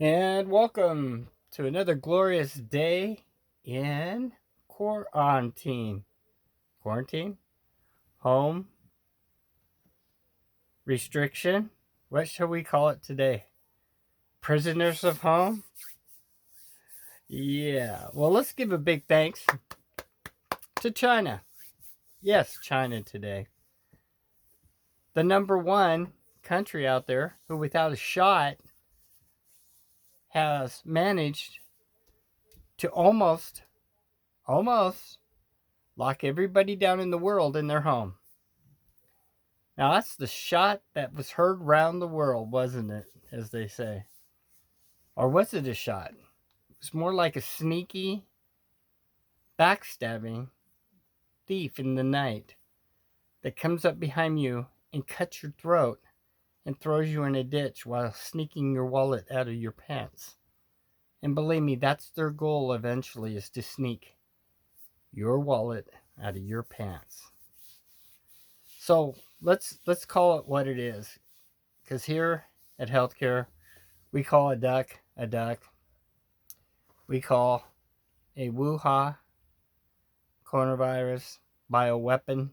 And welcome to another glorious day in quarantine. Quarantine? Home? Restriction? What shall we call it today? Prisoners of home? Yeah. Well, let's give a big thanks to China. Yes, China today. The number one country out there who, without a shot, has managed to almost lock everybody down in the world in their home. Now, that's the shot that was heard round the world, wasn't it, as they say? Or was it a shot? It was more like a sneaky, backstabbing thief in the night that comes up behind you and cuts your throat and throws you in a ditch while sneaking your wallet out of your pants. And believe me, that's their goal eventually, is to sneak your wallet out of your pants. So let's call it what it is. Because here at Healthcare, we call a duck a duck. We call a Wuhan coronavirus bioweapon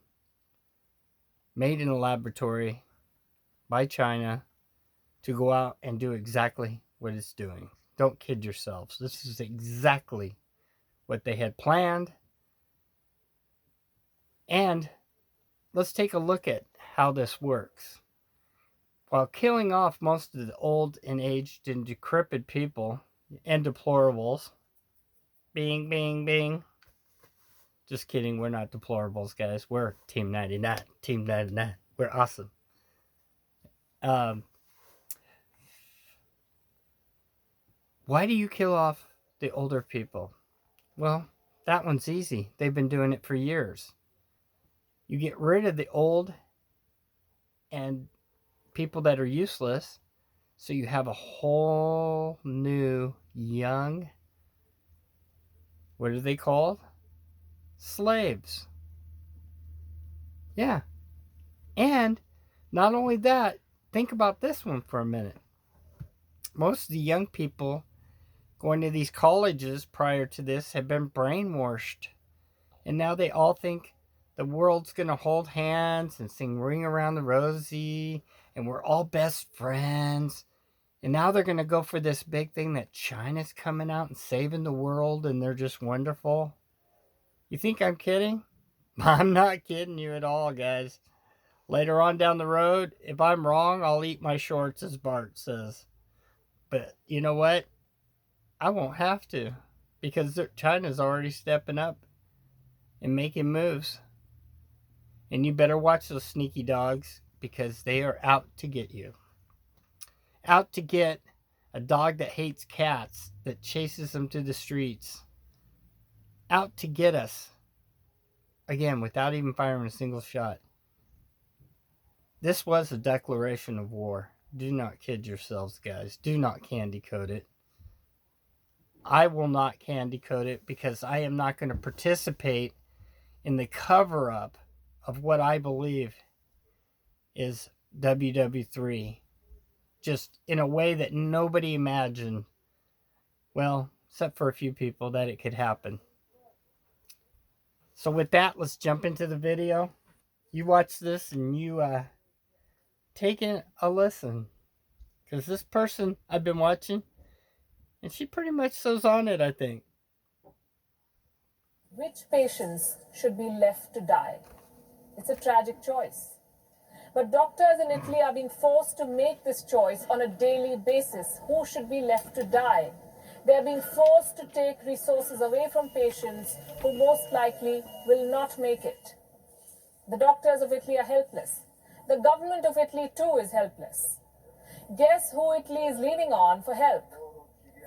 made in a laboratory by China to go out and do exactly what it's doing. Don't kid yourselves. This is exactly what they had planned. And let's take a look at how this works. While killing off most of the old and aged and decrepit people and deplorables, bing, bing, bing. Just kidding, we're not deplorables, guys. We're Team 99. Team 99. We're awesome. Why do you kill off the older people? Well, that one's easy. They've been doing it for years. You get rid of the old and people that are useless, so you have a whole new young, what are they called? Slaves. Yeah. And not only that, think about this one for a minute. Most of the young people going to these colleges prior to this have been brainwashed. And now they all think the world's going to hold hands and sing Ring Around the Rosie and we're all best friends. And now they're going to go for this big thing that China's coming out and saving the world and they're just wonderful. You think I'm kidding? I'm not kidding you at all, guys. Later on down the road, if I'm wrong, I'll eat my shorts, as Bart says. But you know what? I won't have to, because China's already stepping up and making moves. And you better watch those sneaky dogs, because they are out to get you. Out to get a dog that hates cats, that chases them to the streets. Out to get us. Again, without even firing a single shot. This was a declaration of war. Do not kid yourselves, guys. Do not candy coat it. I will not candy coat it, because I am not going to participate in the cover up of what I believe is WW3. Just in a way that nobody imagined. Well, except for a few people, that it could happen. So with that, let's jump into the video. You watch this and you take in a listen. Because this person I've been watching, and she pretty much sews on it, I think. Which patients should be left to die? It's a tragic choice. But doctors in Italy are being forced to make this choice on a daily basis. Who should be left to die? They are being forced to take resources away from patients who most likely will not make it. The doctors of Italy are helpless. The government of Italy too is helpless. Guess who Italy is leaning on for help?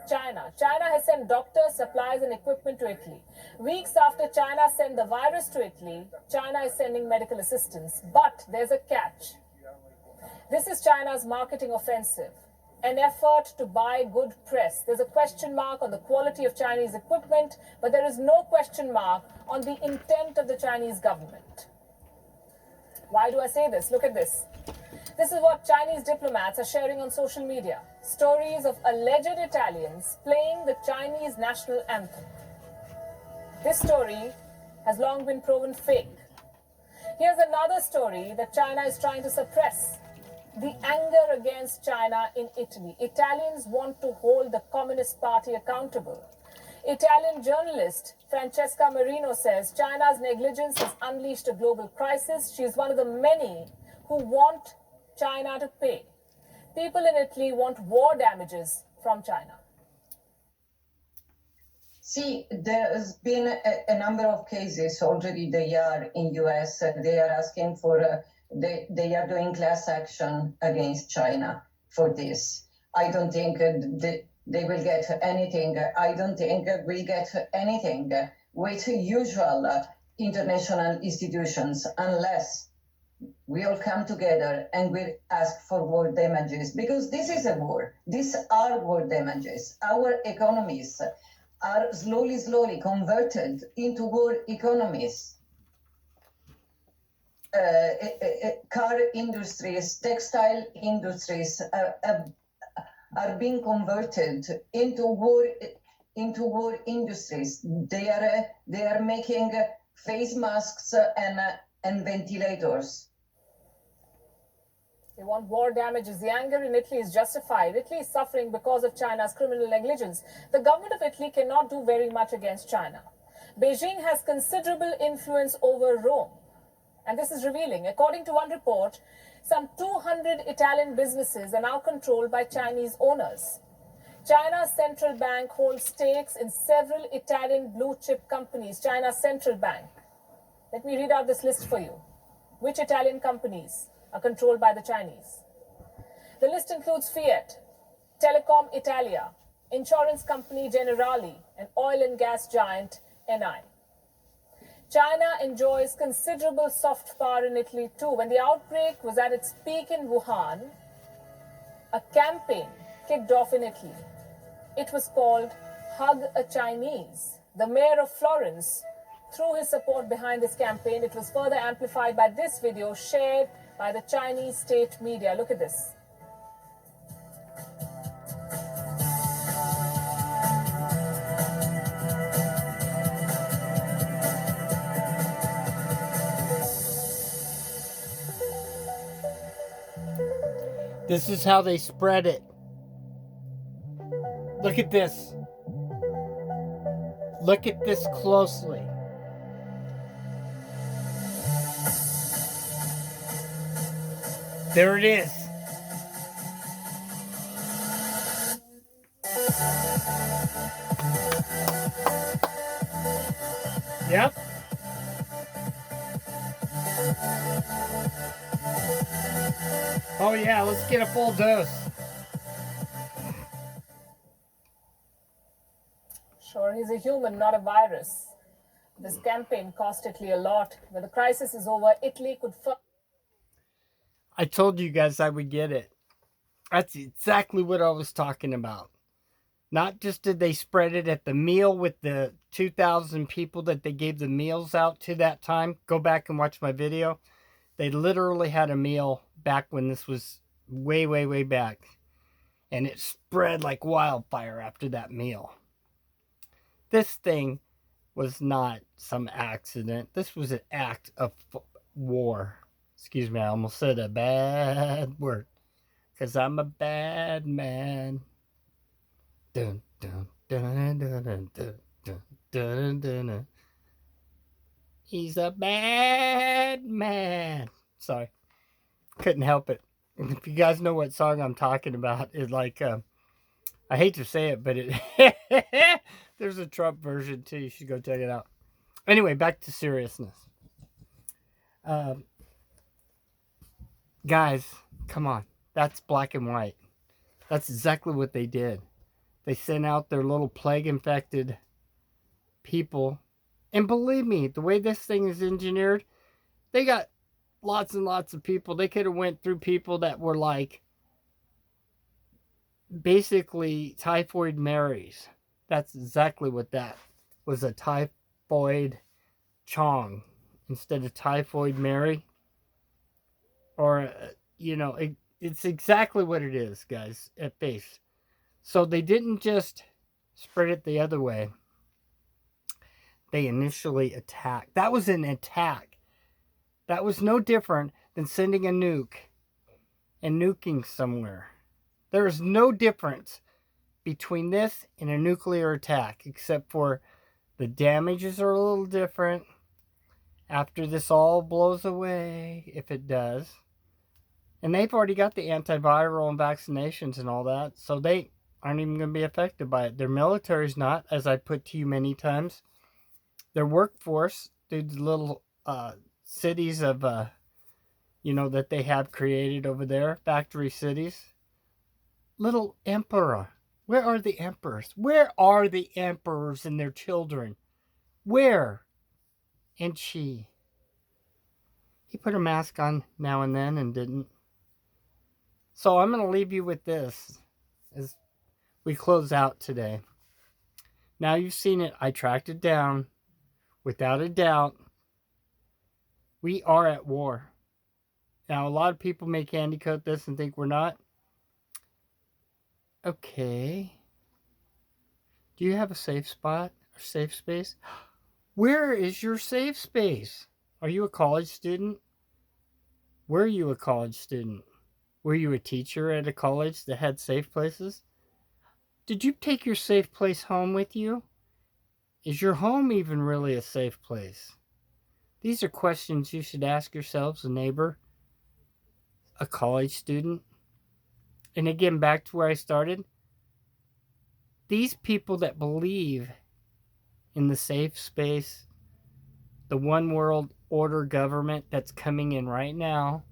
China. China has sent doctors, supplies, and equipment to Italy. Weeks after China sent the virus to Italy, China is sending medical assistance. But there's a catch. This is China's marketing offensive, an effort to buy good press. There's a question mark on the quality of Chinese equipment, but there is no question mark on the intent of the Chinese government. Why do I say this? Look at this. This is what Chinese diplomats are sharing on social media. Stories of alleged Italians playing the Chinese national anthem. This story has long been proven fake. Here's another story that China is trying to suppress. The anger against China in Italy. Italians want to hold the Communist Party accountable. Italian journalist Francesca Marino says China's negligence has unleashed a global crisis. She is one of the many who want China to pay. People in Italy want war damages from China. See, there's been a number of cases already. They are in US. They are asking for, they are doing class action against China for this. I don't think they will get anything. I don't think we'll get anything with usual international institutions unless we all come together and we ask for war damages, because this is a war. These are war damages. Our economies are slowly converted into war economies. Car industries, textile industries are being converted into war industries. They are making face masks and ventilators. They want war damages. The anger in Italy is justified. Italy is suffering because of China's criminal negligence. The government of Italy cannot do very much against China. Beijing has considerable influence over Rome. And this is revealing. According to one report, some 200 Italian businesses are now controlled by Chinese owners. China's central bank holds stakes in several Italian blue chip companies. China's central bank. Let me read out this list for you. Which Italian companies are controlled by the Chinese? The list includes Fiat, Telecom Italia, insurance company Generali, and oil and gas giant Eni. China enjoys considerable soft power in Italy too. When the outbreak was at its peak in Wuhan, a campaign kicked off in Italy. It was called Hug a Chinese. The mayor of Florence threw his support behind this campaign. It was further amplified by this video shared by the Chinese state media. Look at this. This is how they spread it. Look at this. Look at this closely. There it is. Yep. Oh yeah, let's get a full dose. Sure, he's a human, not a virus. This campaign cost Italy a lot. When the crisis is over, Italy could... I told you guys I would get it. That's exactly what I was talking about. Not just did they spread it at the meal with the 2,000 people that they gave the meals out to that time. Go back and watch my video. They literally had a meal back when this was way, way, way back. And it spread like wildfire after that meal. This thing was not some accident. This was an act of war. Excuse me, I almost said a bad word. Because I'm a bad man. Dun, dun, dun, dun, dun, dun, dun, dun, dun, dun. He's a bad man. Sorry. Couldn't help it. And if you guys know what song I'm talking about, it's like, I hate to say it, but it there's a Trump version too. You should go check it out. Anyway, back to seriousness. Guys, come on. That's black and white. That's exactly what they did. They sent out their little plague-infected people. And believe me, the way this thing is engineered, they got lots and lots of people. They could have went through people that were like basically typhoid Marys. That's exactly what that was, a typhoid Chong instead of typhoid Mary. Or it's exactly what it is, guys, at base. So they didn't just spread it the other way. They initially attacked. That was an attack. That was no different than sending a nuke and nuking somewhere. There is no difference between this and a nuclear attack, except for the damages are a little different after this all blows away, if it does. And they've already got the antiviral and vaccinations and all that, so they aren't even going to be affected by it. Their military's not, as I put to you many times. Their workforce, the little cities of, that they have created over there, factory cities. Little emperor. Where are the emperors? Where are the emperors and their children? Where? And she. He put a mask on now and then and didn't. So I'm going to leave you with this as we close out today. Now you've seen it. I tracked it down. Without a doubt, we are at war. Now, a lot of people may candy coat this and think we're not. Okay. Do you have a safe spot or safe space? Where is your safe space? Are you a college student? Were you a college student? Were you a teacher at a college that had safe places? Did you take your safe place home with you? Is your home even really a safe place? These are questions you should ask yourselves, a neighbor, a college student. And again, back to where I started. These people that believe in the safe space, the one world order government that's coming in right now,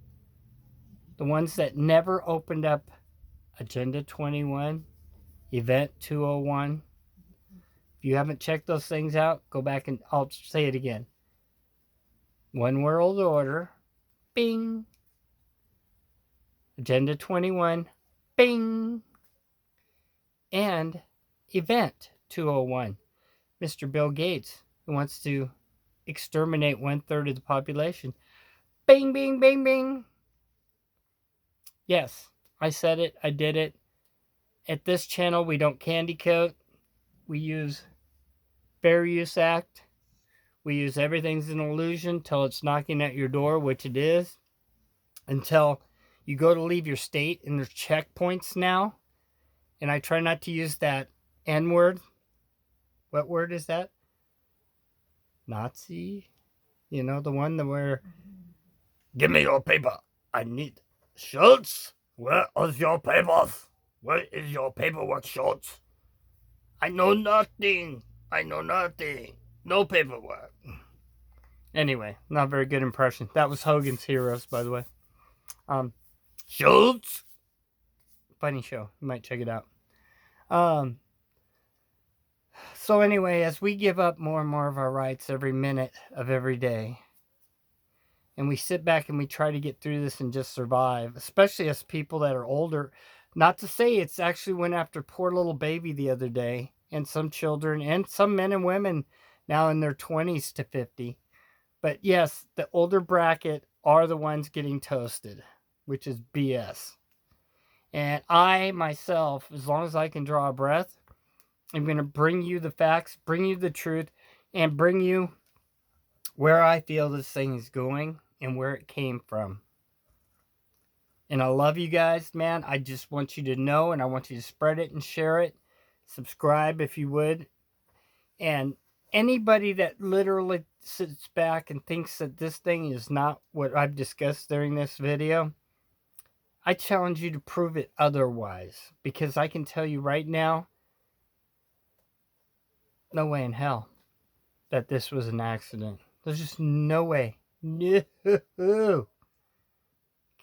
the ones that never opened up Agenda 21, Event 201. If you haven't checked those things out, go back and I'll say it again. One world order, bing. Agenda 21, bing. And Event 201. Mr. Bill Gates, who wants to exterminate 1/3 of the population. Bing, bing, bing, bing. Yes, I said it. I did it. At this channel, we don't candy coat. We use Fair Use Act. We use everything's an illusion till it's knocking at your door, which it is. Until you go to leave your state and there's checkpoints now. And I try not to use that N word. What word is that? Nazi? The one that where... Give me your paper. I need... Schultz? Where is your papers? Where is your paperwork, Schultz? I know nothing. No paperwork. Anyway, not very good impression. That was Hogan's Heroes, by the way. Schultz? Funny show. You might check it out. So anyway, as we give up more and more of our rights every minute of every day, and we sit back and we try to get through this and just survive, especially as people that are older, not to say it's actually went after poor little baby the other day, and some children, and some men and women now in their 20s to 50. But yes, the older bracket are the ones getting toasted, which is BS. And I, myself, as long as I can draw a breath, I'm going to bring you the facts, bring you the truth, and bring you where I feel this thing is going and where it came from. And I love you guys, man. I just want you to know, and I want you to spread it and share it. Subscribe if you would. And anybody that literally sits back and thinks that this thing is not what I've discussed during this video, I challenge you to prove it otherwise. Because I can tell you right now, no way in hell that this was an accident. There's just no way. No. Can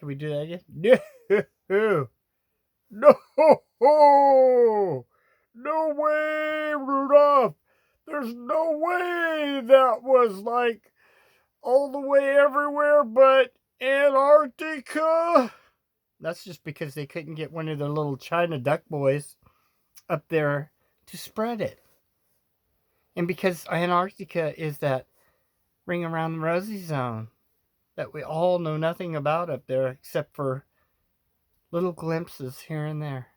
we do that again? No. No. No way, Rudolph. There's no way that was like all the way everywhere but Antarctica. That's just because they couldn't get one of their little China duck boys up there to spread it. And because Antarctica is that ring around the rosy zone that we all know nothing about up there except for Little glimpses here and there.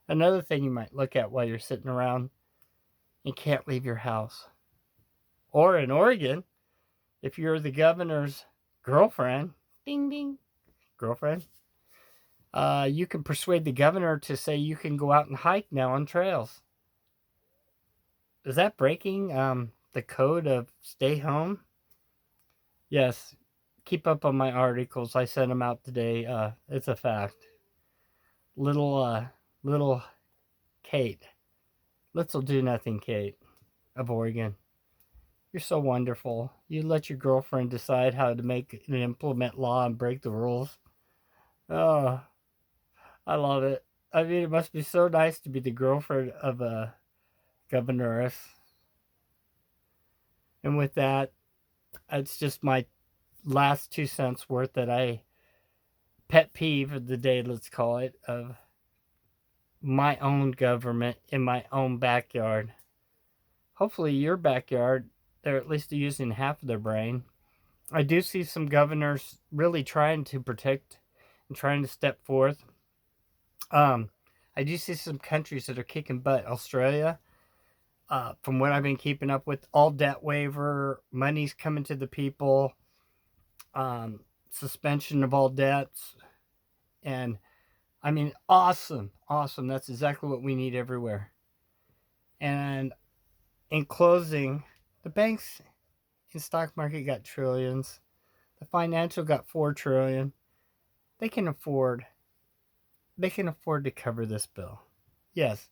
Another thing you might look at while you're sitting around and can't leave your house. Or in Oregon, if you're the governor's girlfriend, ding ding, girlfriend, you can persuade the governor to say you can go out and hike now on trails. Is that breaking the code of stay home? Yes. Keep up on my articles. I sent them out today. It's a fact. Little Kate. Little do nothing Kate of Oregon. You're so wonderful. You let your girlfriend decide how to make and implement law and break the rules. Oh, I love it. I mean, it must be so nice to be the girlfriend of a governoress. And with that, it's just my last 2 cents worth that I pet peeve of the day, let's call it, of my own government in my own backyard. Hopefully your backyard, they're at least using half of their brain. I do see some governors really trying to protect and trying to step forth. I do see some countries that are kicking butt. Australia, from what I've been keeping up with, all debt waiver, money's coming to the people, suspension of all debts, and I mean, awesome. That's exactly what we need everywhere. And in closing, the banks and stock market got trillions. The financial got 4 trillion. They can afford to cover this bill. Yes.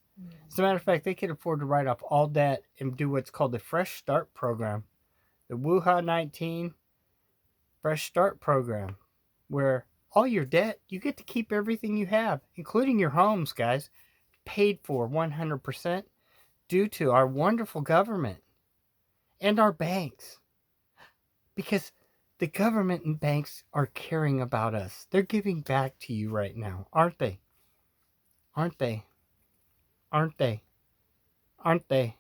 As a matter of fact, they can afford to write off all debt and do what's called the Fresh Start program. The Wuhan 19 Fresh Start program, where all your debt, you get to keep everything you have, including your homes, guys, paid for 100% due to our wonderful government and our banks. Because the government and banks are caring about us. They're giving back to you right now, aren't they? Aren't they? Aren't they? Aren't they?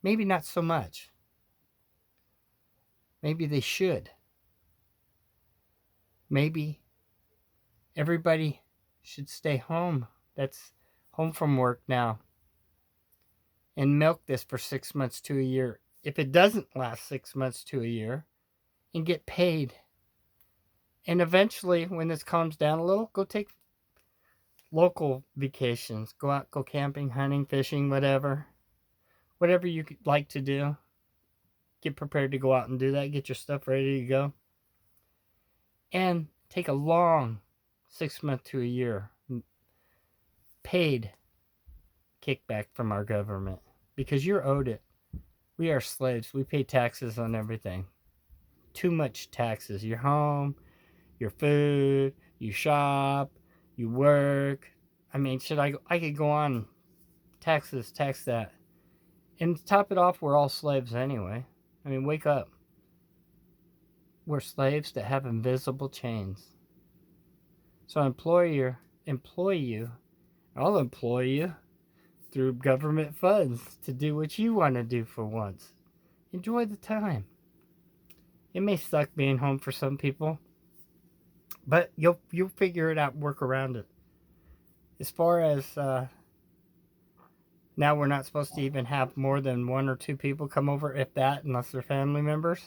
Maybe not so much. Maybe they should. Maybe everybody should stay home. That's home from work now. And milk this for 6 months to a year. If it doesn't last 6 months to a year, and get paid. And eventually, when this calms down a little, go take local vacations. Go out, go camping, hunting, fishing, whatever. Whatever you like to do. Get prepared to go out and do that. Get your stuff ready to go. And take a long 6 months to a year paid kickback from our government. Because you're owed it. We are slaves. We pay taxes on everything. Too much taxes. Your home, your food, you shop, you work. I mean, I could go on. Taxes, tax that. And to top it off, we're all slaves anyway. I mean, wake up. We're slaves that have invisible chains. So I'll employ you through government funds to do what you want to do for once. Enjoy the time. It may suck being home for some people, but you'll figure it out, work around it. As far as now, we're not supposed to even have more than 1 or 2 people come over, if that, unless they're family members.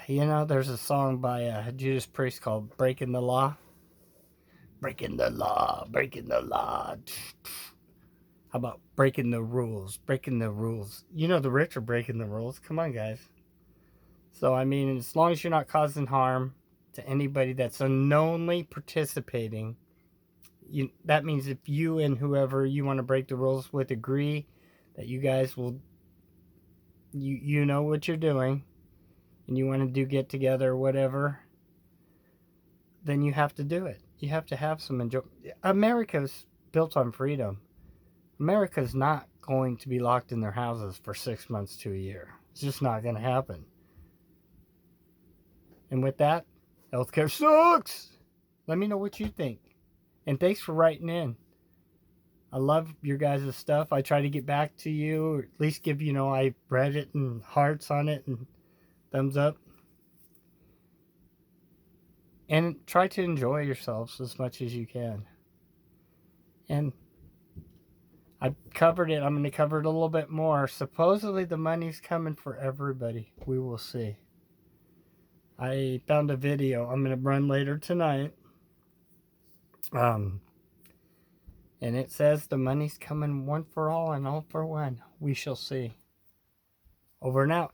You know, there's a song by Judas Priest called Breaking the Law. Breaking the law, breaking the law. How about breaking the rules? Breaking the rules. You know the rich are breaking the rules. Come on, guys. So, I mean, as long as you're not causing harm to anybody that's unknowingly participating, that means if you and whoever you want to break the rules with agree that you guys will, you know what you're doing, and you want to do get together or whatever, then you have to do it. You have to have some enjoy. America's built on freedom. America's not going to be locked in their houses for 6 months to a year. It's just not going to happen. And with that, healthcare sucks. Let me know what you think. And thanks for writing in. I love your guys' stuff. I try to get back to you, or at least give, I read it and hearts on it and thumbs up. And try to enjoy yourselves as much as you can. And I've covered it. I'm going to cover it a little bit more. Supposedly the money's coming for everybody. We will see. I found a video I'm going to run later tonight. And it says the money's coming one for all and all for one. We shall see. Over and out.